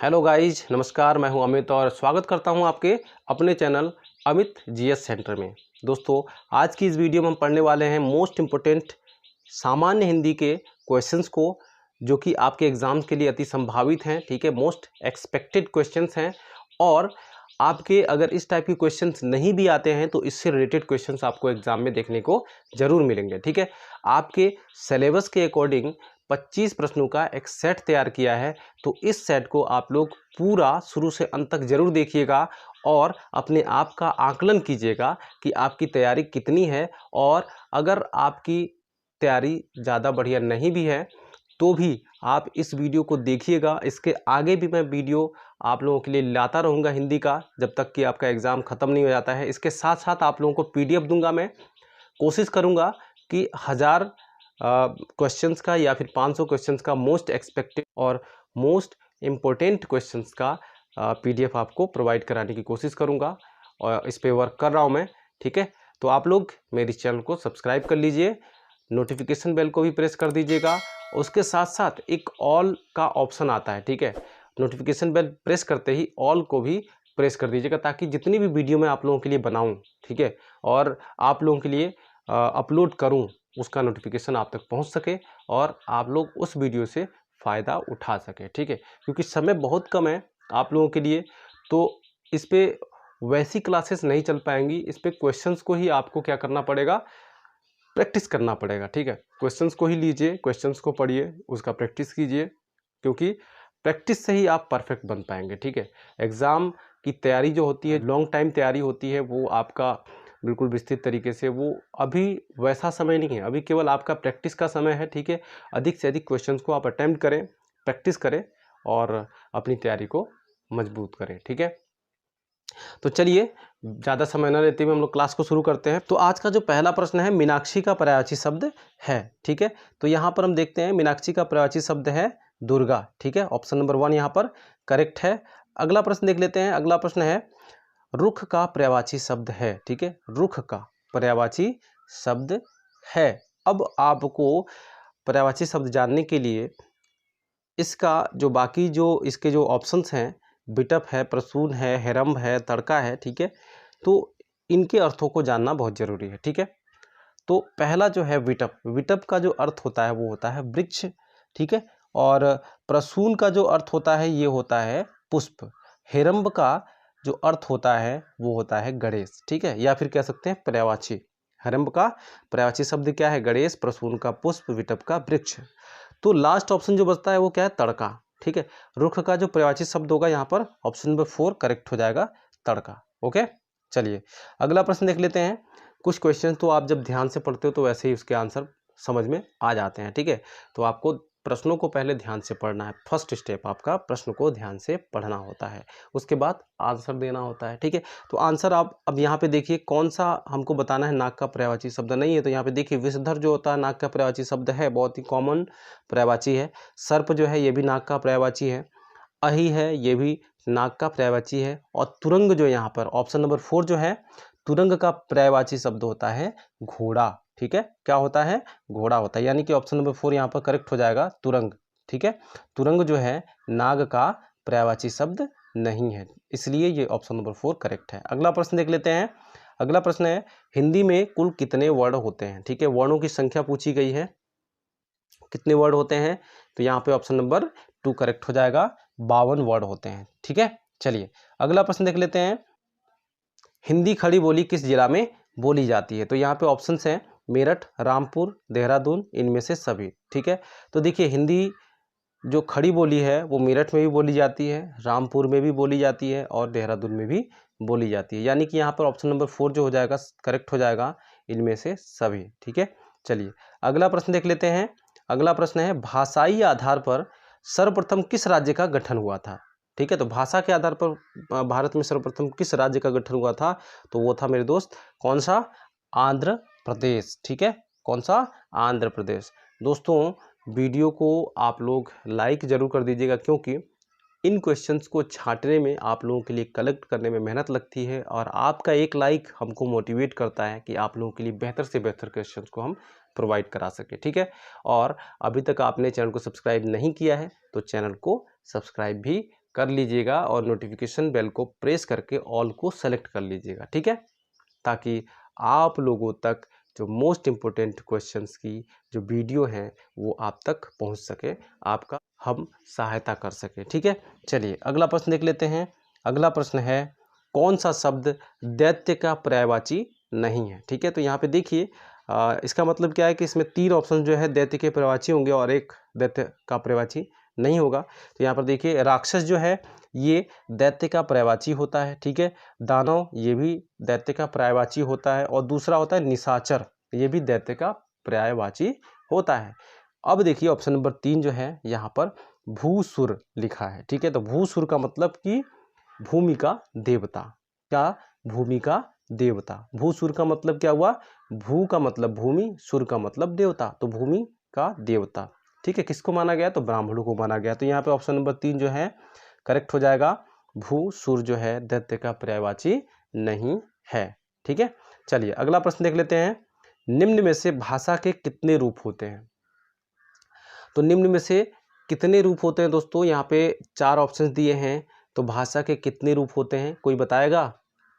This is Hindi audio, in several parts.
हेलो गाइज, नमस्कार। मैं हूं अमित और स्वागत करता हूं आपके अपने चैनल अमित जीएस सेंटर में। दोस्तों, आज की इस वीडियो में हम पढ़ने वाले हैं मोस्ट इम्पोर्टेंट सामान्य हिंदी के क्वेश्चंस को, जो कि आपके एग्ज़ाम्स के लिए अति संभावित हैं। ठीक है, मोस्ट एक्सपेक्टेड क्वेश्चंस हैं। और आपके अगर इस टाइप के क्वेश्चंस नहीं भी आते हैं तो इससे रिलेटेड क्वेश्चंस आपको एग्ज़ाम में देखने को ज़रूर मिलेंगे। ठीक है, आपके सिलेबस के अकॉर्डिंग 25 प्रश्नों का एक सेट तैयार किया है। तो इस सेट को आप लोग पूरा शुरू से अंत तक ज़रूर देखिएगा और अपने आप का आकलन कीजिएगा कि आपकी तैयारी कितनी है। और अगर आपकी तैयारी ज़्यादा बढ़िया नहीं भी है तो भी आप इस वीडियो को देखिएगा। इसके आगे भी मैं वीडियो आप लोगों के लिए लाता रहूँगा हिंदी का, जब तक कि आपका एग्ज़ाम ख़त्म नहीं हो जाता है। इसके साथ साथ आप लोगों को PDF दूंगा। मैं कोशिश करूँगा कि 1000 क्वेश्चंस का या फिर 500 क्वेश्चंस का मोस्ट एक्सपेक्टेड और मोस्ट इम्पोर्टेंट क्वेश्चंस का PDF आपको प्रोवाइड कराने की कोशिश करूँगा और इस पे वर्क कर रहा हूँ मैं। ठीक है, तो आप लोग मेरे चैनल को सब्सक्राइब कर लीजिए, नोटिफिकेशन बेल को भी प्रेस कर दीजिएगा। उसके साथ साथ एक ऑल का ऑप्शन आता है। ठीक है, नोटिफिकेशन बेल प्रेस करते ही ऑल को भी प्रेस कर दीजिएगा, ताकि जितनी भी वीडियो मैं आप लोगों के लिए बनाऊं, ठीक है, और आप लोगों के लिए अपलोड करूं, उसका नोटिफिकेशन आप तक पहुंच सके और आप लोग उस वीडियो से फ़ायदा उठा सकें। ठीक है, क्योंकि समय बहुत कम है आप लोगों के लिए, तो इस पर वैसी क्लासेस नहीं चल पाएंगी। इस पर क्वेश्चंस को ही आपको क्या करना पड़ेगा, प्रैक्टिस करना पड़ेगा। ठीक है, क्वेश्चंस को ही लीजिए, क्वेश्चंस को पढ़िए, उसका प्रैक्टिस कीजिए, क्योंकि प्रैक्टिस से ही आप परफेक्ट बन पाएंगे। ठीक है, एग्ज़ाम की तैयारी जो होती है, लॉन्ग टाइम तैयारी होती है, वो आपका बिल्कुल विस्तृत तरीके से, वो अभी वैसा समय नहीं है। अभी केवल आपका प्रैक्टिस का समय है। ठीक है, अधिक से अधिक क्वेश्चंस को आप अटेम्प्ट करें, प्रैक्टिस करें और अपनी तैयारी को मजबूत करें। ठीक है, तो चलिए ज़्यादा समय न लेते हुए हम लोग क्लास को शुरू करते हैं। तो आज का जो पहला प्रश्न है, मीनाक्षी का पर्यायवाची शब्द है। ठीक है, तो यहाँ पर हम देखते हैं मीनाक्षी का पर्यायवाची शब्द है दुर्गा। ठीक है, ऑप्शन नंबर 1 यहाँ पर करेक्ट है। अगला प्रश्न देख लेते हैं। अगला प्रश्न है रुख का पर्यायवाची शब्द है। ठीक है, रुख का पर्यायवाची शब्द है। अब आपको पर्यायवाची शब्द जानने के लिए इसका जो बाकी जो इसके जो ऑप्शंस हैं, बिटप है, प्रसून है, हेरम्ब है, तड़का है। ठीक है, तो इनके अर्थों को जानना बहुत ज़रूरी है। ठीक है, तो पहला जो है विटप, विटप का जो अर्थ होता है वो होता है वृक्ष। ठीक है, और प्रसून का जो अर्थ होता है ये होता है पुष्प। हेरम्ब का जो अर्थ होता है वो होता है गणेश। ठीक है, या फिर कह सकते हैं पर्यायवाची। हेरम्ब का पर्यायवाची शब्द क्या है? गणेश। प्रसून का पुष्प, विटप का वृक्ष। तो लास्ट ऑप्शन जो बचता है वो क्या है? तड़का। ठीक है, रुख का जो पर्यायवाची शब्द होगा यहाँ पर ऑप्शन नंबर 4 करेक्ट हो जाएगा, तड़का। ओके, चलिए अगला प्रश्न देख लेते हैं। कुछ क्वेश्चन तो आप जब ध्यान से पढ़ते हो तो वैसे ही उसके आंसर समझ में आ जाते हैं। ठीक है, तो आपको प्रश्नों को पहले ध्यान से पढ़ना है। फर्स्ट स्टेप आपका प्रश्न को ध्यान से पढ़ना होता है, उसके बाद आंसर देना होता है। ठीक है, तो आंसर आप अब यहाँ पे देखिए कौन सा हमको बताना है। नाक का पर्यायवाची शब्द नहीं है, तो यहाँ पे देखिए विषधर जो होता है नाक का पर्यायवाची शब्द है, बहुत ही कॉमन पर्यायवाची है। सर्प जो है ये भी नाक का पर्यायवाची है। अहि है ये भी नाक का पर्यायवाची है। और तुरंग जो यहाँ पर ऑप्शन नंबर 4 जो है, तुरंग का पर्यायवाची शब्द होता है घोड़ा। ठीक है, क्या होता है? घोड़ा होता है, यानी कि ऑप्शन नंबर 4 यहाँ पर करेक्ट हो जाएगा, तुरंग। ठीक है, तुरंग जो है नाग का पर्यायवाची शब्द नहीं है, इसलिए ये ऑप्शन नंबर 4 करेक्ट है। अगला प्रश्न देख लेते हैं। अगला प्रश्न है हिंदी में कुल कितने वर्ण होते हैं? ठीक है, वर्णों की संख्या पूछी गई है, कितने वर्ड होते हैं? तो यहाँ पे ऑप्शन नंबर 2 करेक्ट हो जाएगा, 52 वर्ड होते हैं। ठीक है, चलिए अगला प्रश्न देख लेते हैं। हिंदी खड़ी बोली किस जिला में बोली जाती है? तो यहाँ पे ऑप्शंस हैं मेरठ, रामपुर, देहरादून, इनमें से सभी। ठीक है, तो देखिए हिंदी जो खड़ी बोली है वो मेरठ में भी बोली जाती है, रामपुर में भी बोली जाती है और देहरादून में भी बोली जाती है, यानी कि यहाँ पर ऑप्शन नंबर 4 जो हो जाएगा करेक्ट हो जाएगा, इनमें से सभी। ठीक है, चलिए अगला प्रश्न देख लेते हैं। अगला प्रश्न है भाषाई आधार पर सर्वप्रथम किस राज्य का गठन हुआ था? ठीक है, तो भाषा के आधार पर भारत में सर्वप्रथम किस राज्य का गठन हुआ था? तो वो था मेरे दोस्त कौन सा? आंध्र प्रदेश। ठीक है, कौन सा? आंध्र प्रदेश। दोस्तों वीडियो को आप लोग लाइक ज़रूर कर दीजिएगा, क्योंकि इन क्वेश्चंस को छांटने में, आप लोगों के लिए कलेक्ट करने में मेहनत लगती है और आपका एक लाइक हमको मोटिवेट करता है कि आप लोगों के लिए बेहतर से बेहतर क्वेश्चंस को हम प्रोवाइड करा सके। ठीक है, और अभी तक आपने चैनल को सब्सक्राइब नहीं किया है तो चैनल को सब्सक्राइब भी कर लीजिएगा और नोटिफिकेशन बेल को प्रेस करके ऑल को सेलेक्ट कर लीजिएगा, ठीक है, ताकि आप लोगों तक जो मोस्ट इम्पोर्टेंट क्वेश्चंस की जो वीडियो हैं वो आप तक पहुंच सके, आपका हम सहायता कर सके, ठीक है। चलिए अगला प्रश्न देख लेते हैं। अगला प्रश्न है कौन सा शब्द दैत्य का पर्यायवाची नहीं है, ठीक है। तो यहाँ पे देखिए इसका मतलब क्या है कि इसमें 3 ऑप्शन जो है दैत्य के पर्यायवाची होंगे और एक दैत्य का पर्यायवाची नहीं होगा। तो यहाँ पर देखिए राक्षस जो है ये दैत्य का पर्यायवाची होता है, ठीक है। दानव ये भी दैत्य का पर्यायवाची होता है और दूसरा होता है निशाचर, ये भी दैत्य का पर्यायवाची होता है। अब देखिए ऑप्शन नंबर 3 जो है यहाँ पर भूसुर लिखा है, ठीक है। तो भूसुर का मतलब कि भूमि का देवता, क्या भूमि का देवता। भूसुर का मतलब क्या हुआ, भू का मतलब भूमि, सुर का मतलब देवता, तो भूमि का देवता, ठीक है। किसको माना गया, तो ब्राह्मणों को माना गया। तो यहाँ पे ऑप्शन नंबर 3 जो है करेक्ट हो जाएगा। भूसुर जो है दैत्य का पर्यायवाची नहीं है, ठीक है। चलिए अगला प्रश्न देख लेते हैं। निम्न में से भाषा के कितने रूप होते हैं। तो निम्न में से कितने रूप होते हैं दोस्तों, यहाँ पे 4 ऑप्शंस दिए हैं। तो भाषा के कितने रूप होते हैं, कोई बताएगा,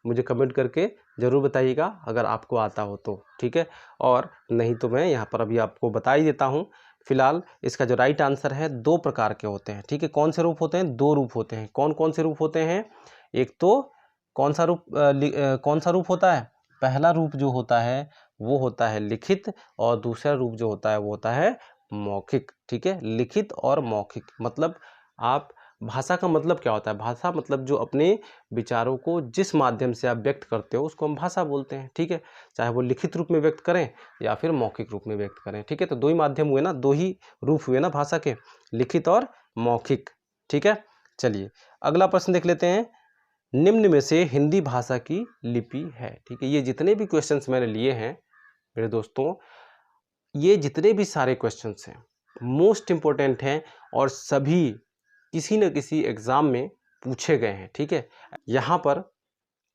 मुझे कमेंट करके ज़रूर बताइएगा अगर आपको आता हो तो, ठीक है। और नहीं तो मैं यहाँ पर अभी आपको बता ही देता हूँ। फिलहाल इसका जो राइट आंसर है 2 प्रकार के होते हैं, ठीक है। कौन से रूप होते हैं, 2 रूप होते हैं। कौन कौन से रूप होते हैं, एक तो कौन सा रूप होता है, पहला रूप जो होता है वो होता है लिखित और दूसरा रूप जो होता है वो होता है मौखिक, ठीक है। लिखित और मौखिक मतलब आप भाषा का मतलब क्या होता है, भाषा मतलब जो अपने विचारों को जिस माध्यम से आप व्यक्त करते हो उसको हम भाषा बोलते हैं, ठीक है। चाहे वो लिखित रूप में व्यक्त करें या फिर मौखिक रूप में व्यक्त करें, ठीक है। तो 2 ही माध्यम हुए ना, 2 ही रूप हुए ना भाषा के, लिखित और मौखिक, ठीक है। चलिए अगला प्रश्न देख लेते हैं। निम्न में से हिंदी भाषा की लिपि है, ठीक है। ये जितने भी क्वेश्चंस मैंने लिए हैं मेरे दोस्तों, ये जितने भी सारे क्वेश्चंस हैं मोस्ट इम्पोर्टेंट हैं और सभी किसी न किसी एग्ज़ाम में पूछे गए हैं, ठीक है। यहाँ पर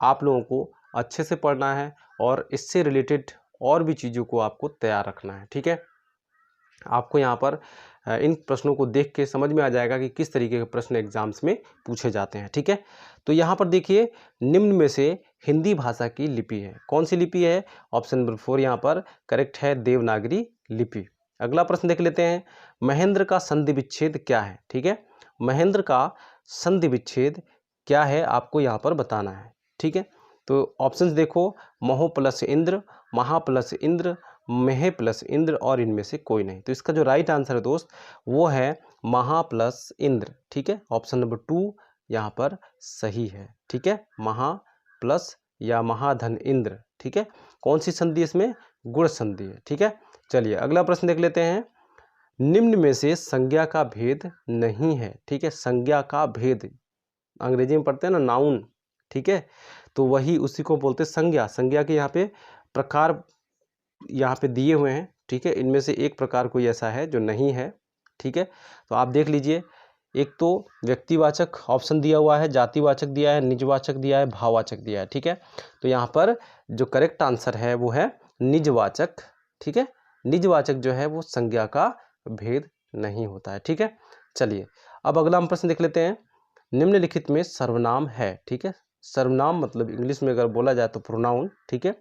आप लोगों को अच्छे से पढ़ना है और इससे रिलेटेड और भी चीज़ों को आपको तैयार रखना है, ठीक है। आपको यहाँ पर इन प्रश्नों को देख के समझ में आ जाएगा कि किस तरीके के प्रश्न एग्जाम्स में पूछे जाते हैं, ठीक है। तो यहाँ पर देखिए निम्न में से हिंदी भाषा की लिपि है, कौन सी लिपि है, ऑप्शन नंबर 4 यहाँ पर करेक्ट है, देवनागरी लिपि। अगला प्रश्न देख लेते हैं। महेंद्र का संधि विच्छेद क्या है, ठीक है। महेंद्र का संधि विच्छेद क्या है आपको यहाँ पर बताना है, ठीक है। तो ऑप्शंस देखो, महो प्लस इंद्र, महा प्लस इंद्र, महे प्लस इंद्र और इनमें से कोई नहीं। तो इसका जो राइट आंसर है दोस्त वो है महा प्लस इंद्र, ठीक है। ऑप्शन नंबर 2 यहाँ पर सही है, ठीक है। महा प्लस या महाधन इंद्र, ठीक है। कौन सी संधि इसमें, गुण संधि है, ठीक है। चलिए अगला प्रश्न देख लेते हैं। निम्न में से संज्ञा का भेद नहीं है, ठीक है। संज्ञा का भेद अंग्रेजी में पढ़ते हैं ना, नाउन, ठीक है। तो वही उसी को बोलते हैं संज्ञा। संज्ञा के यहाँ पे प्रकार यहाँ पे दिए हुए हैं, ठीक है। इनमें से एक प्रकार कोई ऐसा है जो नहीं है, ठीक है। तो आप देख लीजिए, एक तो व्यक्तिवाचक ऑप्शन दिया हुआ है, जातिवाचक दिया है, निजवाचक दिया है, भाववाचक दिया है, ठीक है। तो यहाँ पर जो करेक्ट आंसर है वो है निजवाचक, ठीक है। निजवाचक जो है वो संज्ञा का भेद नहीं होता है, ठीक है। चलिए अब अगला हम प्रश्न देख लेते हैं। निम्नलिखित में सर्वनाम है, ठीक है। सर्वनाम मतलब इंग्लिश में अगर बोला जाए तो प्रोनाउन, ठीक है।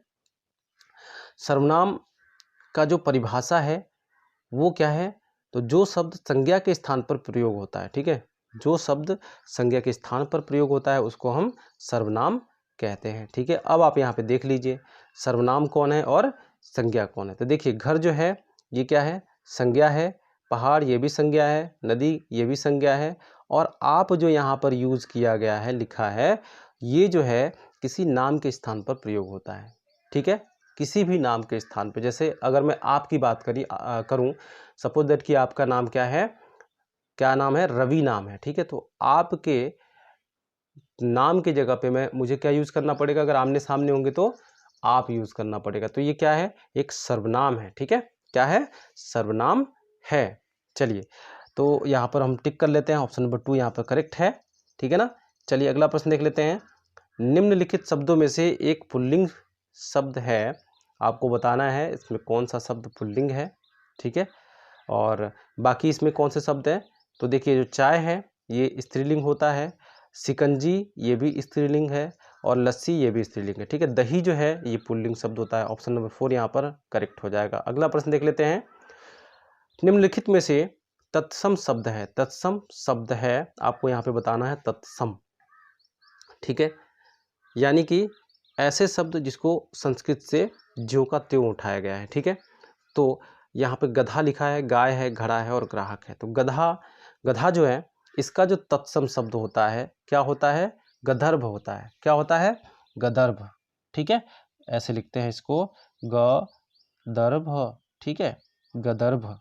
सर्वनाम का जो परिभाषा है वो क्या है, तो जो शब्द संज्ञा के स्थान पर प्रयोग होता है, ठीक है। जो शब्द संज्ञा के स्थान पर प्रयोग होता है उसको हम सर्वनाम कहते हैं, ठीक है। अब आप यहाँ पे देख लीजिए सर्वनाम कौन है और संज्ञा कौन है। तो देखिए घर जो है ये क्या है, संज्ञा है। पहाड़ ये भी संज्ञा है, नदी ये भी संज्ञा है। और आप जो यहाँ पर यूज़ किया गया है, लिखा है, ये जो है किसी नाम के स्थान पर प्रयोग होता है, ठीक है। किसी भी नाम के स्थान पर, जैसे अगर मैं आपकी बात करूँ, सपोज दैट कि आपका नाम क्या है, क्या नाम है, रवि नाम है, ठीक है। तो आपके नाम की जगह पे मुझे क्या यूज़ करना पड़ेगा, अगर आमने सामने होंगे तो आप यूज़ करना पड़ेगा। तो ये क्या है, एक सर्वनाम है, ठीक है। क्या है, सर्वनाम है। चलिए तो यहाँ पर हम टिक कर लेते हैं, ऑप्शन नंबर 2 यहाँ पर करेक्ट है, ठीक है ना। चलिए अगला प्रश्न देख लेते हैं। निम्नलिखित शब्दों में से एक पुल्लिंग शब्द है, आपको बताना है इसमें कौन सा शब्द पुल्लिंग है, ठीक है। और बाकी इसमें कौन से शब्द हैं, तो देखिए जो चाय है ये स्त्रीलिंग होता है, शिकंजी ये भी स्त्रीलिंग है, और लस्सी ये भी स्त्रीलिंग है। ठीक है, दही जो है ये पुल्लिंग शब्द होता है। ऑप्शन नंबर 4 यहाँ पर करेक्ट हो जाएगा। अगला प्रश्न देख लेते हैं। निम्नलिखित में से तत्सम शब्द है, तत्सम शब्द है, आपको यहाँ पे बताना है तत्सम। ठीक है, यानी कि ऐसे शब्द जिसको संस्कृत से ज्यों का त्यों उठाया गया है। ठीक है, तो यहाँ पे गधा लिखा है, गाय है, घड़ा है और ग्राहक है। तो गधा जो है इसका जो तत्सम शब्द होता है क्या होता है? गदर्भ होता है। क्या होता है? गदर्भ। ठीक है, ऐसे लिखते हैं इसको, गदर्भ। ठीक है, गदर्भ।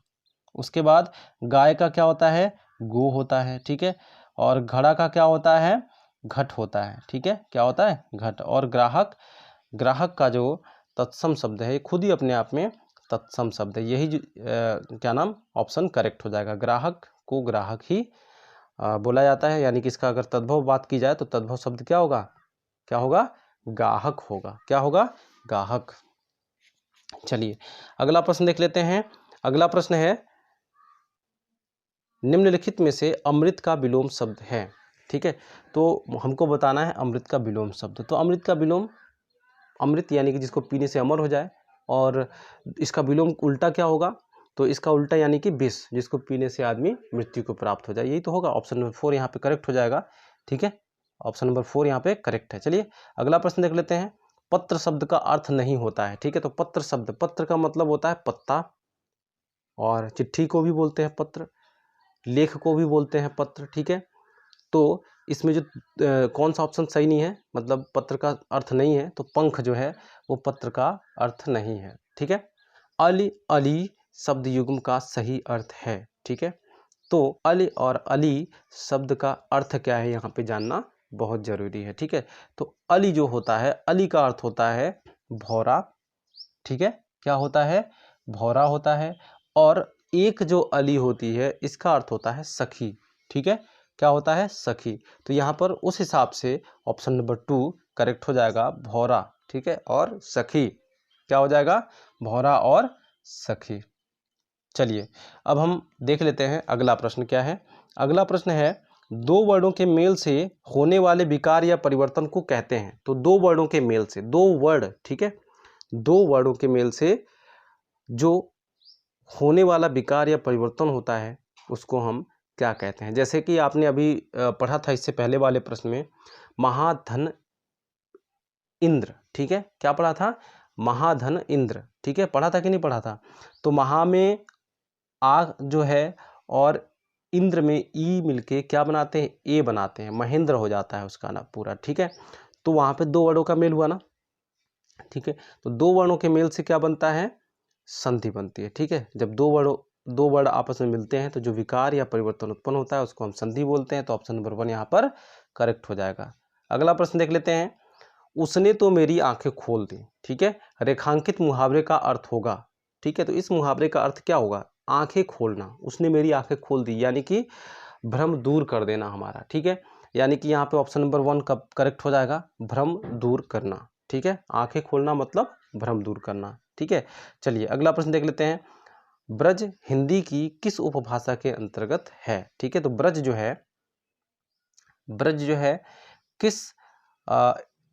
उसके बाद गाय का क्या होता है? गो होता है। ठीक है, और घड़ा का क्या होता है? घट होता है। ठीक है, क्या होता है? घट। और ग्राहक का जो तत्सम शब्द है खुद ही अपने आप में तत्सम शब्द है। यही क्या नाम ऑप्शन करेक्ट हो जाएगा। ग्राहक को ग्राहक ही बोला जाता है, यानी कि इसका अगर तद्भव बात की जाए तो तद्भव शब्द क्या होगा? क्या होगा? गाहक होगा। क्या होगा? गाहक। चलिए अगला प्रश्न देख लेते हैं। अगला प्रश्न है, निम्नलिखित में से अमृत का विलोम शब्द है। ठीक है, तो हमको बताना है अमृत का विलोम शब्द। तो अमृत का विलोम, अमृत यानी कि जिसको पीने से अमर हो जाए, और इसका विलोम उल्टा क्या होगा? तो इसका उल्टा यानी कि विष, जिसको पीने से आदमी मृत्यु को प्राप्त हो जाए, यही तो होगा। ऑप्शन नंबर 4 यहाँ पे करेक्ट हो जाएगा। ठीक है, ऑप्शन नंबर 4 यहाँ पे करेक्ट है। चलिए अगला प्रश्न देख लेते हैं। पत्र शब्द का अर्थ नहीं होता है। ठीक है, तो पत्र शब्द, पत्र का मतलब होता है पत्ता, और चिट्ठी को भी बोलते हैं पत्र, लेख को भी बोलते हैं पत्र। ठीक है, तो इसमें जो कौन सा ऑप्शन सही नहीं है, मतलब पत्र का अर्थ नहीं है, तो पंख जो है वो पत्र का अर्थ नहीं है। ठीक है, अली शब्द युग्म का सही अर्थ है। ठीक है, तो और अली शब्द का अर्थ क्या है यहाँ पे जानना बहुत ज़रूरी है। ठीक है, तो अली जो होता है, अली का अर्थ होता है भौरा। ठीक है, क्या होता है? भौरा होता है। और एक जो अली होती है इसका अर्थ होता है सखी। ठीक है, क्या होता है? सखी। तो यहाँ पर उस हिसाब से ऑप्शन नंबर 2 करेक्ट हो जाएगा, भौरा। ठीक है, और सखी। क्या हो जाएगा? भौरा और सखी। चलिए अब हम देख लेते हैं अगला प्रश्न क्या है। अगला प्रश्न है, दो वर्णों के मेल से होने वाले विकार या परिवर्तन को कहते हैं। तो दो वर्णों के मेल से, दो वर्ड, ठीक है, दो वर्णों के मेल से जो होने वाला विकार या परिवर्तन होता है उसको हम क्या कहते हैं? जैसे कि आपने अभी पढ़ा था इससे पहले वाले प्रश्न में, महाधन इंद्र। ठीक है, क्या पढ़ा था? महाधन इंद्र। ठीक है, पढ़ा था कि नहीं पढ़ा था? तो महा में आ जो है और इंद्र में ई मिलके क्या बनाते हैं? ए बनाते हैं, महेंद्र हो जाता है उसका ना पूरा। ठीक है, तो वहाँ पे दो वर्णों का मेल हुआ ना। ठीक है, तो दो वर्णों के मेल से क्या बनता है? संधि बनती है। ठीक है, जब दो वर्ण आपस में मिलते हैं तो जो विकार या परिवर्तन उत्पन्न होता है उसको हम संधि बोलते हैं। तो ऑप्शन नंबर 1 यहाँ पर करेक्ट हो जाएगा। अगला प्रश्न देख लेते हैं। उसने तो मेरी आंखें खोल दी। ठीक है, रेखांकित मुहावरे का अर्थ होगा। ठीक है, तो इस मुहावरे का अर्थ क्या होगा? आंखें खोलना। उसने मेरी आंखें खोल दी यानी कि भ्रम दूर कर देना हमारा। ठीक है, यानी कि यहाँ पे ऑप्शन नंबर 1 कब करेक्ट हो जाएगा? भ्रम दूर करना। ठीक है, आंखें खोलना मतलब भ्रम दूर करना। ठीक है, चलिए अगला प्रश्न देख लेते हैं। ब्रज हिंदी की किस उपभाषा के अंतर्गत है? ठीक है, तो ब्रज जो है किस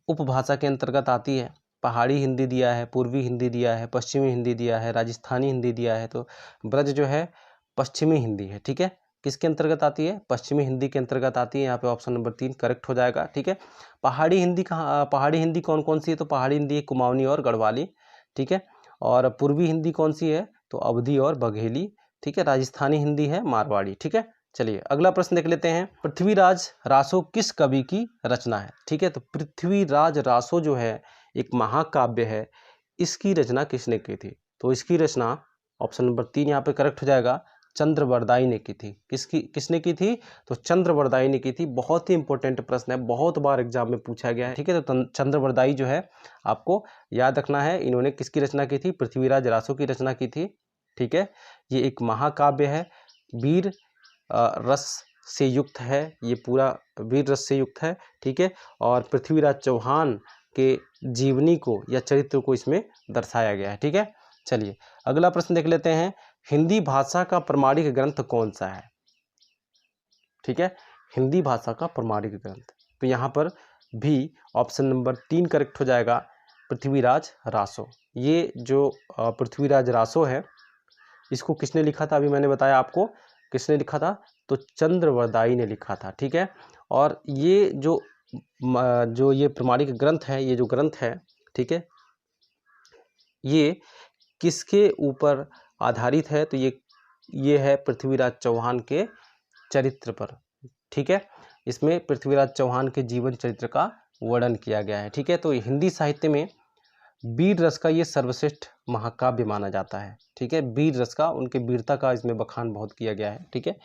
उपभाषा के अंतर्गत आती है? पहाड़ी हिंदी दिया है, पूर्वी हिंदी दिया है, पश्चिमी हिंदी दिया है, राजस्थानी हिंदी दिया है। तो ब्रज जो है पश्चिमी हिंदी है। ठीक है, किसके अंतर्गत आती है? पश्चिमी हिंदी के अंतर्गत आती है। यहाँ पे ऑप्शन नंबर 3 करेक्ट हो जाएगा। ठीक है, पहाड़ी हिंदी कहाँ, पहाड़ी हिंदी कौन कौन सी है? तो पहाड़ी हिंदी है कुमाऊनी और गढ़वाली। ठीक है, और पूर्वी हिंदी कौन सी है? तो अवधी और बघेली। ठीक है, राजस्थानी हिंदी है मारवाड़ी। ठीक है, चलिए अगला प्रश्न देख लेते हैं। पृथ्वीराज रासो किस कवि की रचना है? ठीक है, तो पृथ्वीराज रासो जो है एक महाकाव्य है, इसकी रचना किसने की थी? तो इसकी रचना ऑप्शन नंबर 3 यहाँ पे करेक्ट हो जाएगा, चंद्रवरदाई ने की थी। किसने की थी? तो चंद्रवरदाई ने की थी। बहुत ही इंपॉर्टेंट प्रश्न है, बहुत बार एग्जाम में पूछा गया है। ठीक है, तो चंद्रवरदाई जो है आपको याद रखना है, इन्होंने किसकी रचना की थी? पृथ्वीराज रासो की रचना की थी। ठीक है, ये एक महाकाव्य है, वीर रस से युक्त है, ये पूरा वीर रस से युक्त है। ठीक है, और पृथ्वीराज चौहान के जीवनी को या चरित्र को इसमें दर्शाया गया है। ठीक है, चलिए अगला प्रश्न देख लेते हैं। हिंदी भाषा का प्रमाणिक ग्रंथ कौन सा है? ठीक है, हिंदी भाषा का प्रमाणिक ग्रंथ। तो यहाँ पर भी ऑप्शन नंबर 3 करेक्ट हो जाएगा, पृथ्वीराज रासो। ये जो पृथ्वीराज रासो है, इसको किसने लिखा था? अभी मैंने बताया आपको किसने लिखा था, तो चंद्रवरदाई ने लिखा था। ठीक है, और ये जो ये प्रमाणिक ग्रंथ है, ये जो ग्रंथ है, ठीक है, ये किसके ऊपर आधारित है? तो ये है पृथ्वीराज चौहान के चरित्र पर। ठीक है, इसमें पृथ्वीराज चौहान के जीवन चरित्र का वर्णन किया गया है। ठीक है, तो हिंदी साहित्य में वीर रस का ये सर्वश्रेष्ठ महाकाव्य माना जाता है। ठीक है, वीर रस का, उनके वीरता का इसमें बखान बहुत किया गया है। ठीक है,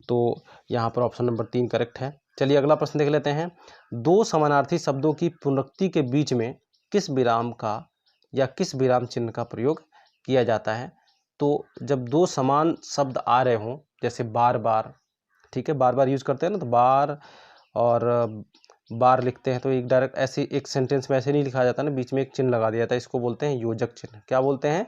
तो यहाँ पर ऑप्शन नंबर 3 करेक्ट है। चलिए अगला प्रश्न देख लेते हैं। दो समानार्थी शब्दों की पुनरुक्ति के बीच में किस विराम का या किस विराम चिन्ह का प्रयोग किया जाता है? तो जब दो समान शब्द आ रहे हों, जैसे बार बार, ठीक है, बार बार यूज करते हैं ना, तो बार और बार लिखते हैं, तो एक डायरेक्ट ऐसे एक सेंटेंस में ऐसे नहीं लिखा जाता ना, बीच में एक चिन्ह लगा दिया जाता है, इसको बोलते हैं योजक चिन्ह। क्या बोलते हैं?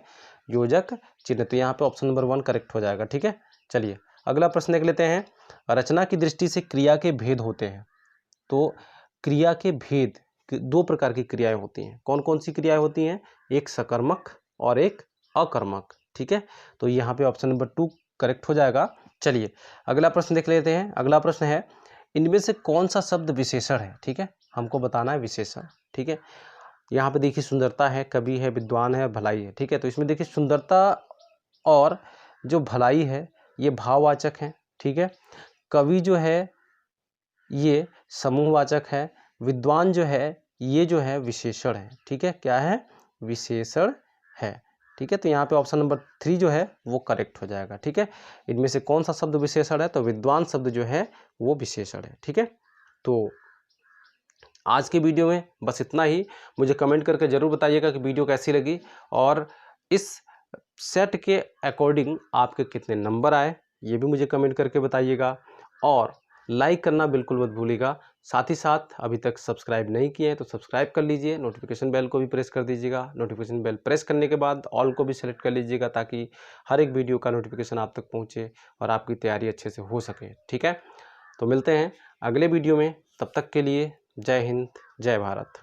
योजक चिन्ह। तो यहाँ पे ऑप्शन नंबर 1 करेक्ट हो जाएगा। ठीक है, चलिए अगला प्रश्न देख लेते हैं। रचना की दृष्टि से क्रिया के भेद होते हैं। तो क्रिया के भेद, दो प्रकार की क्रियाएं होती हैं। कौन कौन सी क्रियाएं होती हैं? एक सकर्मक और एक अकर्मक। ठीक है, तो यहाँ पे ऑप्शन नंबर 2 करेक्ट हो जाएगा। चलिए अगला प्रश्न देख लेते हैं। अगला प्रश्न है, इनमें से कौन सा शब्द विशेषण है? ठीक है, हमको बताना है विशेषण। ठीक है, यहाँ पे देखिए सुंदरता है, कवि है, विद्वान है, भलाई है। ठीक है, तो इसमें देखिए सुंदरता और जो भलाई है ये भाववाचक है। ठीक है, कवि जो है ये समूहवाचक है, विद्वान जो है ये जो है विशेषण है। ठीक है, क्या है? विशेषण है। ठीक है, तो यहाँ पे ऑप्शन नंबर 3 जो है वो करेक्ट हो जाएगा। ठीक है, इनमें से कौन सा शब्द विशेषण है? तो विद्वान शब्द जो है वो विशेषण है। ठीक है, तो आज के वीडियो में बस इतना ही। मुझे कमेंट करके ज़रूर बताइएगा कि वीडियो कैसी लगी और इस सेट के अकॉर्डिंग आपके कितने नंबर आए, ये भी मुझे कमेंट करके बताइएगा। और लाइक करना बिल्कुल मत भूलिएगा। साथ ही साथ अभी तक सब्सक्राइब नहीं किए हैं तो सब्सक्राइब कर लीजिए, नोटिफिकेशन बेल को भी प्रेस कर दीजिएगा। नोटिफिकेशन बेल प्रेस करने के बाद ऑल को भी सेलेक्ट कर लीजिएगा, ताकि हर एक वीडियो का नोटिफिकेशन आप तक पहुँचे और आपकी तैयारी अच्छे से हो सके। ठीक है, तो मिलते हैं अगले वीडियो में। तब तक के लिए जय हिंद, जय भारत।